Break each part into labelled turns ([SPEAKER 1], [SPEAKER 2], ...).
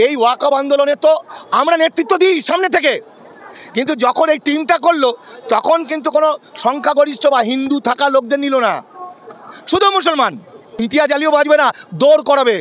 [SPEAKER 1] এই ওয়াকআপ আন্দোলনে তো আমরা নেতৃত্ব দিই সামনে থেকে, কিন্তু যখন এই টিমটা করলো তখন কিন্তু কোনো সংখ্যাগরিষ্ঠ বা হিন্দু থাকা লোকদের নিল না, শুধু মুসলমান। ইমতিয়াজ আলীও বাজবে না, দৌড় করাবে।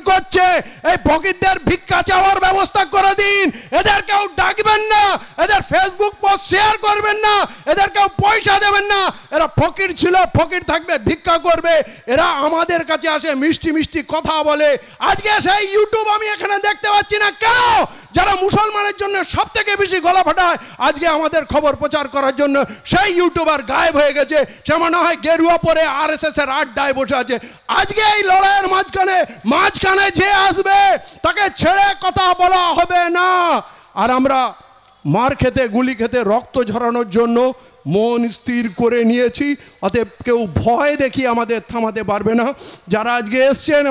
[SPEAKER 2] করছে এই ফকিরদের ভিক্ষা চাওয়ার ব্যবস্থা করে দিন, এদের কেউ ডাকবেন না, এদের ফেসবুক পোস্ট শেয়ার করবেন না, এদের কেউ পয়সা দেবেন না। এরা ফকির ছিল, ফকির থাকবে, ভিক্ষা করবে। এরা আমাদের কাছে আসে, মিষ্টি মিষ্টি কথা বলে। আজকে সেই ইউটিউব আমি এখানে দেখতে পাচ্ছি না কেউ যারা মুসলমানের জন্য সব থেকে বেশি গলা ফাটায়। আজকে আমাদের খবর প্রচার করার জন্য সেই ইউটিউবার গায়েব হয়ে গেছে। সে মনে হয় গেরুয়া পরে RSS এর আড্ডায় বসে আছে। আজকে এই লড়াইয়ের মাঝখানে যে আসবে তাকে ছেড়ে কথা বলা হবে না। আর আমরা মার খেতে, গুলি খেতে, রক্ত ঝরানোর জন্য মন স্থির করে নিয়েছি। অতএব কেউ ভয় দেখি আমাদের থামাতে পারবে না। যারা আজকে এসছেন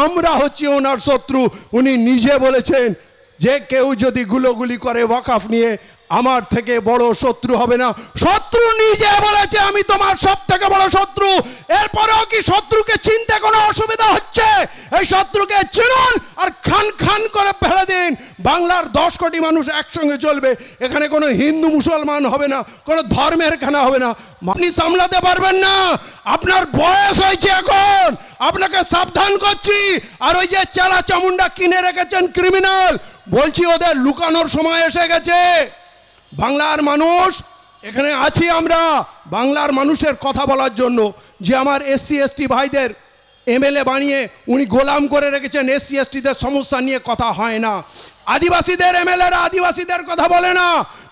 [SPEAKER 2] আমরা হচ্ছি ওনার শত্রু। উনি নিজে বলেছেন যে কেউ যদি গুলোগুলি করে ওয়াকফ নিয়ে, আমার থেকে বড় শত্রু হবে না। শত্রু নিজে বলেছে আমি তোমার সব থেকে বড় শত্রু। এরপরেও কি শত্রুকে চিনতে কোনো অসুবিধা হচ্ছে? এই শত্রুকে চিনুন আর খান খান করে ফেলে দিন। বাংলার 10 কোটি মানুষ একসঙ্গে চলবে। এখানে কোনো হিন্দু মুসলমান হবে না, কোনো ধর্মের খানা হবে না। আপনি সামলাতে পারবেন না, আপনার বয়স হয়েছে এখন, আপনাকে সাবধান করছি। আর ওই যে চেলা চামুন্ডা কিনে রেখেছেন ক্রিমিনাল, বলছি ওদের লুকানোর সময় এসে গেছে। বাংলার মানুষ এখানে আছি আমরা বাংলার মানুষের কথা বলার জন্য। যে আমার SC ST ভাইদের MLA বানিয়ে উনি গোলাম করে রেখেছেন, SC STদের সমস্যা নিয়ে কথা হয় না। আদিবাসীদের MLAরা আদিবাসীদের কথা বলে না।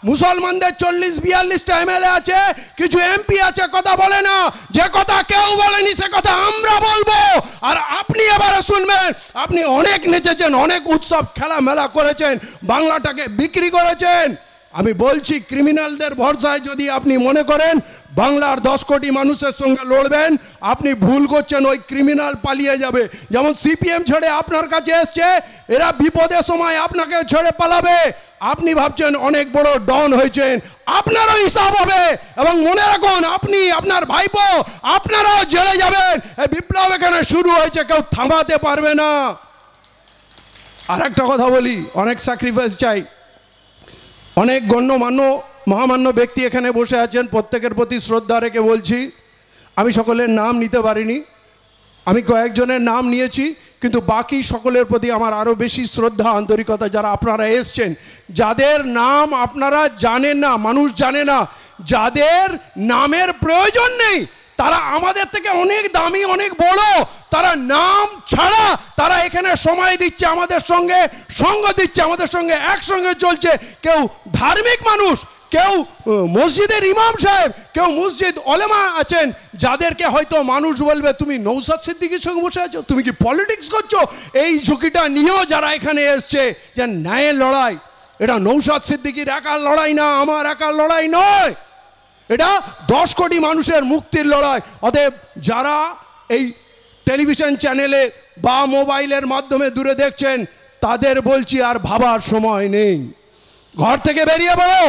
[SPEAKER 2] মুসলমানদের 40-42টা MLA আছে, কিছু MP আছে, কথা বলে না। যে কথা কেউ বলেনি সে কথা আমরা বলবো। আর আপনি এবারে শুনবেন, আপনি অনেক নেচেছেন, অনেক উৎসব খেলা মেলা করেছেন, বাংলাটাকে বিক্রি করেছেন। আমি বলছি ক্রিমিনালদের ভরসায় যদি আপনি মনে করেন বাংলার 10 কোটি মানুষের সঙ্গে লড়বেন, আপনি ভুল করছেন। ওই ক্রিমিনাল পালিয়ে যাবে। যেমন CPM ছেড়ে আপনার কাছে এসছে, এরা বিপদের সময় আপনাকে ছেড়ে পালাবে। আপনি ভাবছেন অনেক বড় ডন হয়েছেন, আপনারও হিসাব হবে। এবং মনে রাখুন, আপনি, আপনার ভাইপো, আপনারাও জেলে যাবেন। এই বিপ্লব এখানে শুরু হয়েছে, কেউ থামাতে পারবে না। আর একটা কথা বলি, অনেক স্যাক্রিফাইস চাই। অনেক গণ্যমান্য মহামান্য ব্যক্তি এখানে বসে আছেন, প্রত্যেকের প্রতি শ্রদ্ধা রেখে বলছি, আমি সকলের নাম নিতে পারিনি, আমি কয়েকজনের নাম নিয়েছি, কিন্তু বাকি সকলের প্রতি আমার আরও বেশি শ্রদ্ধা, আন্তরিকতা। যারা আপনারা এসছেন, যাদের নাম আপনারা জানেন না, মানুষ জানে না, যাদের নামের প্রয়োজন নেই, তারা আমাদের থেকে অনেক দামি, অনেক বড়। তারা নাম ছাড়া তারা এখানে সময় দিচ্ছে, আমাদের সঙ্গে সঙ্গ দিচ্ছে, আমাদের সঙ্গে একসঙ্গে চলছে। কেউ ধার্মিক মানুষ, কেউ মসজিদের ইমাম সাহেব, কেউ মসজিদ ওলেমা আছেন, যাদেরকে হয়তো মানুষ বলবে তুমি নৌসাদ সিদ্দিকীর সঙ্গে বসে আছো, তুমি কি পলিটিক্স করছো? এই ঝুঁকিটা নিয়েও যারা এখানে এসছে, যে ন্যায়ের লড়াই, এটা নৌসাদ সিদ্দিকীর একার লড়াই না, আমার একার লড়াই নয়, এটা 10 কোটি মানুষের মুক্তির লড়াই। অতএব যারা এই টেলিভিশন চ্যানেলে বা মোবাইলের মাধ্যমে দূরে দেখছেন, তাদের বলছি আর ভাবার সময় নেই। ঘর থেকে বেরিয়ে পড়ো,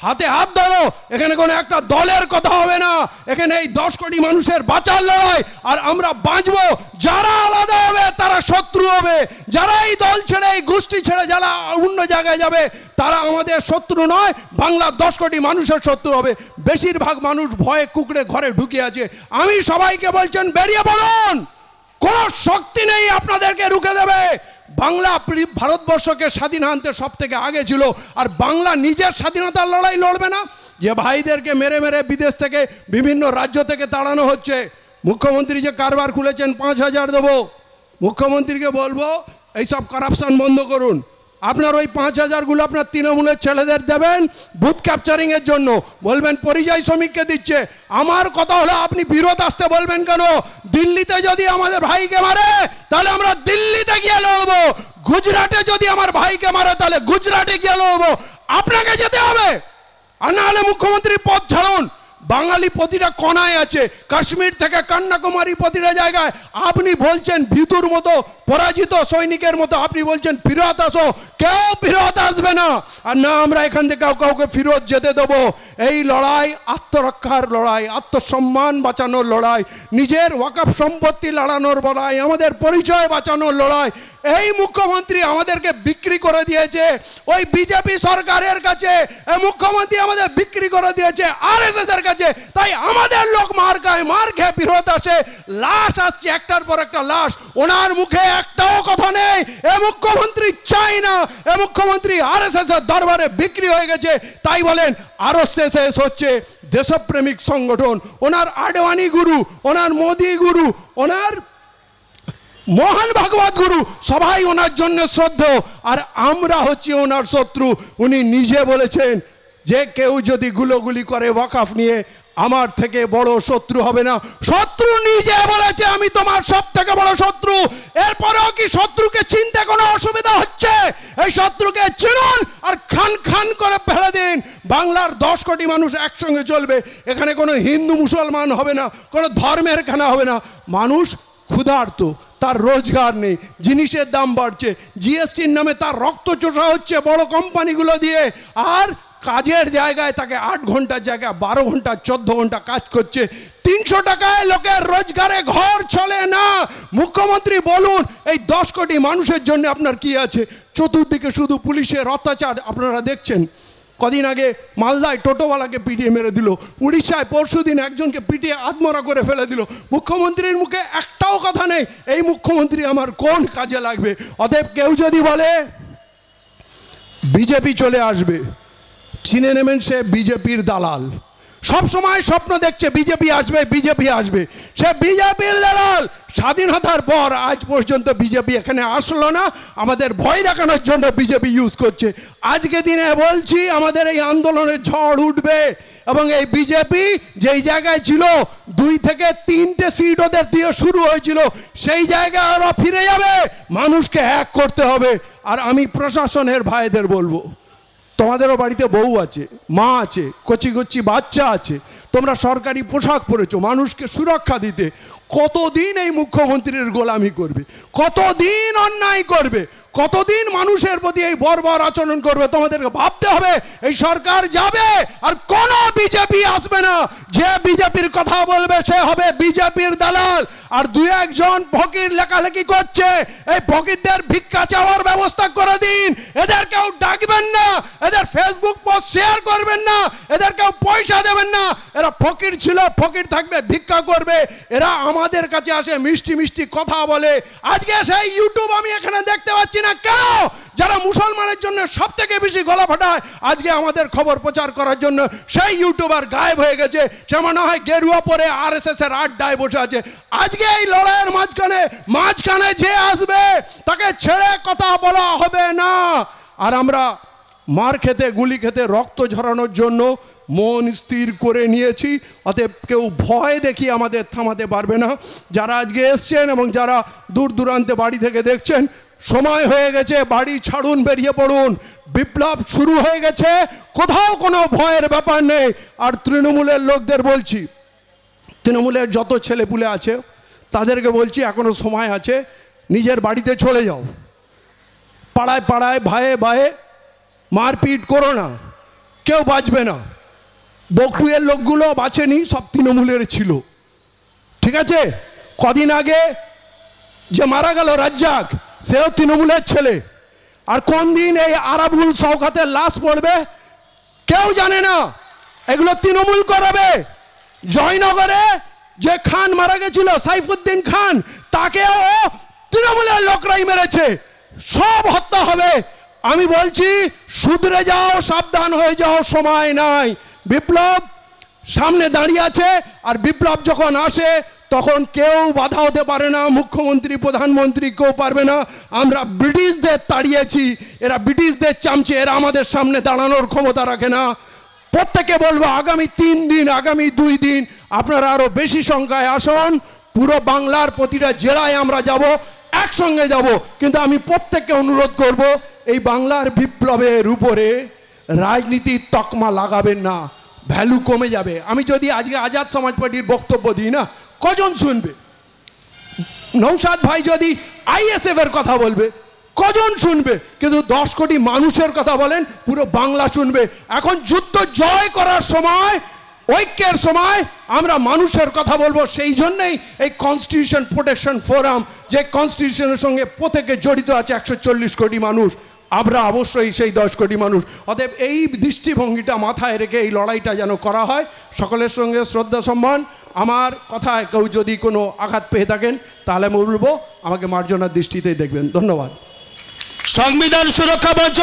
[SPEAKER 2] হাতে হাত ধরো। এখানে কোনো একটা দলের কথা হবে না, এখানে এই 10 কোটি মানুষের বাঁচার লড়াই। আর আমরা বাঁচবো। যারা আলাদা হবে তারা শত্রু হবে, যারা এই দল ছেড়ে, এই গোষ্ঠী ছেড়ে যারা অন্য জায়গায় যাবে, তারা আমাদের শত্রু নয়, বাংলার 10 কোটি মানুষের শত্রু হবে। বেশিরভাগ মানুষ ভয়ে কুকড়ে ঘরে ঢুকে আছে। আমি সবাইকে বলছেন বেরিয়ে পড়ুন, কোনো শক্তি নেই আপনাদেরকে রুখে দেবে। বাংলা ভারতবর্ষকে স্বাধীন আনতে সব থেকে আগে ছিল, আর বাংলা নিজের স্বাধীনতার লড়াই লড়বে না। যে ভাইদেরকে মেরে মেরে বিদেশ থেকে, বিভিন্ন রাজ্য থেকে তাড়ানো হচ্ছে, মুখ্যমন্ত্রী যে কারবার খুলেছেন 5000 দেবো, মুখ্যমন্ত্রীকে বলবো এইসব কারাপশন বন্ধ করুন। আপনার ওই 5000গুলো আপনার তৃণমূলের ছেলেদের দেবেন বুথ ক্যাপচারিংয়ের জন্য, বলবেন পরিযায়ী শ্রমিককে দিচ্ছে। আমার কথা হলো, আপনি বিরোধ আসতে বলবেন কেন? দিল্লিতে যদি আমাদের ভাইকে মারে তাহলে আমরা দিল্লিতে গিয়ে লড়বো, গুজরাটে যদি আমার ভাইকে মারে তাহলে গুজরাটে গিয়ে লড়বো। আপনাকে যেতে হবে, আর না হলে মুখ্যমন্ত্রীর পদ ছাড়ুন। বাঙালি প্রতিটা কোনায় আছে, কাশ্মীর থেকে কন্যাকুমারী প্রতিটা জায়গায়। আপনি বলছেন ভিতুর মতো, পরাজিত সৈনিকের মতো আপনি বলছেন ফিরত আসো, কেউ ফিরত আসবে না। আর না আমরা এখান থেকে কাউকে ফিরত যেতে দেবো। এই লড়াই আত্মরক্ষার লড়াই, আত্মসম্মান বাঁচানোর লড়াই, নিজের ওয়াকফ সম্পত্তি লড়ানোর লড়াই, আমাদের পরিচয় বাঁচানোর লড়াই। এই মুখ্যমন্ত্রী আমাদেরকে বিক্রি করে দিয়েছে ওই বিজেপি সরকারের কাছে। এই মুখ্যমন্ত্রী আমাদের বিক্রি করে দিয়েছে আরএসএস এর কাছে। তাই আমাদের লোক মার খেয়ে বিরোধ আসে, লাশ আসছে একটার পর একটা লাশ, ওনার মুখে একটাও কথা নেই। এই মুখ্যমন্ত্রী চাই না, এই মুখ্যমন্ত্রী আরএসএস এর দরবারে বিক্রি হয়ে গেছে। তাই বলেন আরএসএস হচ্ছে দেশপ্রেমিক সংগঠন, ওনার আডবাণী গুরু, ওনার মোদি গুরু, ওনার মোহন ভাগবত গুরু, সবাই ওনার জন্য শ্রদ্ধেয়, আর আমরা হচ্ছে ওনার শত্রু। উনি নিজে বলেছেন যে কেউ যদি গুলোগুলি করে ওয়াকফ নিয়ে, আমার থেকে বড় শত্রু হবে না। শত্রু নিজে বলেছে আমি তোমার সব থেকে বড় শত্রু। এরপরেও কি শত্রুকে চিনতে কোনো অসুবিধা হচ্ছে? এই শত্রুকে চিনুন আর খান খান করে ফেলে দিন। বাংলার 10 কোটি মানুষ একসঙ্গে চলবে, এখানে কোনো হিন্দু মুসলমান হবে না, কোনো ধর্মের খানা হবে না। মানুষ ক্ষুধার্ত, তার রোজগার নেই, জিনিসের দাম বাড়ছে, জিএসটির নামে তার রক্ত চোষা হচ্ছে বড় কোম্পানিগুলো দিয়ে, আর কাজের জায়গায় তাকে 8 ঘন্টার জায়গায় 12 ঘন্টা 14 ঘন্টা কাজ করছে। 300 টাকায় লোকের রোজগারে ঘর চলে না। মুখ্যমন্ত্রী বলুন এই 10 কোটি মানুষের জন্য আপনার কি আছে? চতুর্দিকে শুধু পুলিশের অত্যাচার আপনারা দেখছেন। কদিন আগে মালদায় টোটোওয়ালাকে পিটিয়ে মেরে দিল, উড়িষ্যায় পরশুদিন একজনকে পিটিয়ে আত্মহত্যা করে ফেলে দিল। মুখ্যমন্ত্রীর মুখে একটাও কথা নেই এই মুখ্যমন্ত্রী আমার কোন কাজে লাগবে। অতএব কেউ যদি বলে বিজেপি চলে আসবে, চিনে নেবেন সে বিজেপির দালাল। সব সময় স্বপ্ন দেখছে বিজেপি আসবে, বিজেপি আসবে, সে বিজেপির দালাল। স্বাধীনতার পর আজ পর্যন্ত বিজেপি এখানে আসলো না, আমাদের ভয় দেখানোর জন্য বিজেপি ইউজ করছে। আজকে দিনে বলছি আমাদের এই আন্দোলনের ঝড় উঠবে, এবং এই বিজেপি যেই জায়গায় ছিল 2 থেকে 3টে সিট ওদের দিয়ে শুরু হয়েছিল, সেই জায়গায় ওরা ফিরে যাবে। মানুষকে এক করতে হবে। আর আমি প্রশাসনের ভাইদের বলবো, তোমাদেরও বাড়িতে বউ আছে, মা আছে, কচি কচি বাচ্চা আছে, তোমরা সরকারি পোশাক পরেছো মানুষকে সুরক্ষা দিতে। কতদিন এই মুখ্যমন্ত্রীর গোলামি করবে? কতদিন অন্যায় করবে? কতদিন মানুষের প্রতি এই বর্বর আচরণ করবে? তোমাদেরকে ভাবতে হবে। এই সরকার যাবে আর কোনো বিজেপি আসবে না। যে বিজেপির কথা বলবে সে হবে বিজেপির দালাল। আর 2-1 জন ফকির লেখালেখি করছে, এই ফকিরদের ভিক্ষা চাওয়ার ব্যবস্থা করে দিন। এদের কেউ ডাকবেন না, এদের ফেসবুক পোস্ট শেয়ার করবেন না, এদের কেউ পয়সা দেবেন না। এরা ফকির ছিল, ফকির থাকবে, ভিক্ষা করবে। এরা আমাদের কাছে আসে মিষ্টি মিষ্টি কথা বলে। আজকে সেই ইউটিউব আমি এখানে দেখতে পাচ্ছি না কেন? যারা মুসলমানের জন্য সব থেকে বেশি গলা ফাটায়, আজকে আমাদের খবর প্রচার করার জন্য সেই ইউটিউবার গায়েব হয়ে গেছে। সে মনে হয় গেরুয়া পরে আরএসএস এর আড্ডায় বসে আছে। আজকে এই লড়াইয়ের মাঝখানে যে আসবে তাকে ছেড়ে কথা বলা হবে না। আর আমরা মার খেতে, গুলি খেতে, রক্ত ঝরানোর জন্য মন স্থির করে নিয়েছি। অতএব কেউ ভয় দেখিয়ে আমাদের থামাতে পারবে না। যারা আজকে এসছেন এবং যারা দূর দূরান্তে বাড়ি থেকে দেখছেন, সময় হয়ে গেছে, বাড়ি ছাড়ুন, বেরিয়ে পড়ুন। বিপ্লব শুরু হয়ে গেছে, কোথাও কোনো ভয়ের ব্যাপার নেই। আর তৃণমূলের লোকদের বলছি, তৃণমূলের যত ছেলেপুলে আছে তাদেরকে বলছি এখনো সময় আছে, নিজের বাড়িতে চলে যাও। পাড়ায় পাড়ায়, ভাইয়ে ভাইয়ে মারপিট করো না, কেউ বাঁচবে না। বকটুয়ের লোকগুলো বাঁচেনি, সব তৃণমূলের ছিল, ঠিক আছে? কদিন আগে যে মারা গেল রাজ্জাক, সেও তৃণমূলের ছেলে। আর কোন দিন এই আরাবুল শওকতের লাশ পড়বে কেউ জানে না, এগুলো তৃণমূল করাবে। জয়নগরে যে খান মারা গেছিল, সাইফুদ্দিন খান, তাকেও তৃণমূলের লোকরাই মেরেছে। সব হত্যা হবে। আমি বলছি শুধরে যাও, সাবধান হয়ে যাও, সময় নাই। বিপ্লব সামনে দাঁড়িয়ে আছে, আর বিপ্লব যখন আসে তখন কেউ বাধা হতে পারে না। মুখ্যমন্ত্রী, প্রধানমন্ত্রী কেউ পারবে না। আমরা ব্রিটিশদের তাড়িয়েছি, এরা ব্রিটিশদের চামচে, এরা আমাদের সামনে দাঁড়ানোর ক্ষমতা রাখে না। প্রত্যেকে বলবো আগামী 3 দিন, আগামী 2 দিন আপনারা আরো বেশি সংখ্যায় আসুন। পুরো বাংলার প্রতিটা জেলায় আমরা যাব, একসঙ্গে যাব। কিন্তু আমি প্রত্যেককে অনুরোধ করব, এই বাংলার বিপ্লবের উপরে রাজনীতির তকমা লাগাবেন না, ভ্যালু কমে যাবে। আমি যদি আজকে আজাদ সমাজ পার্টির বক্তব্য দিই না, কজন শুনবে? নৌসাদ ভাই যদি আইএসএফ এর কথা বলবে, কজন শুনবে? কিন্তু 10 কোটি মানুষের কথা বলেন, পুরো বাংলা শুনবে। এখন যুদ্ধ জয় করার সময় ঐক্যের সময় আমরা মানুষের কথা বলবো। সেই জন্যই এই কনস্টিটিউশন প্রোটেকশন ফোরাম, যে কনস্টিটিউশনের সঙ্গে প্রত্যেকে জড়িত আছে 140 কোটি মানুষ, আমরা অবশ্যই সেই 10 কোটি মানুষ। অতএব এই দৃষ্টিভঙ্গিটা মাথায় রেখে এই লড়াইটা যেন করা হয়। সকলের সঙ্গে শ্রদ্ধা সম্মান। আমার কথায় কেউ যদি কোনো আঘাত পেয়ে থাকেন তাহলে আমি বলবো আমাকে মার্জনার দৃষ্টিতেই দেখবেন। ধন্যবাদ।
[SPEAKER 3] সংবিধান সুরক্ষা মঞ্চ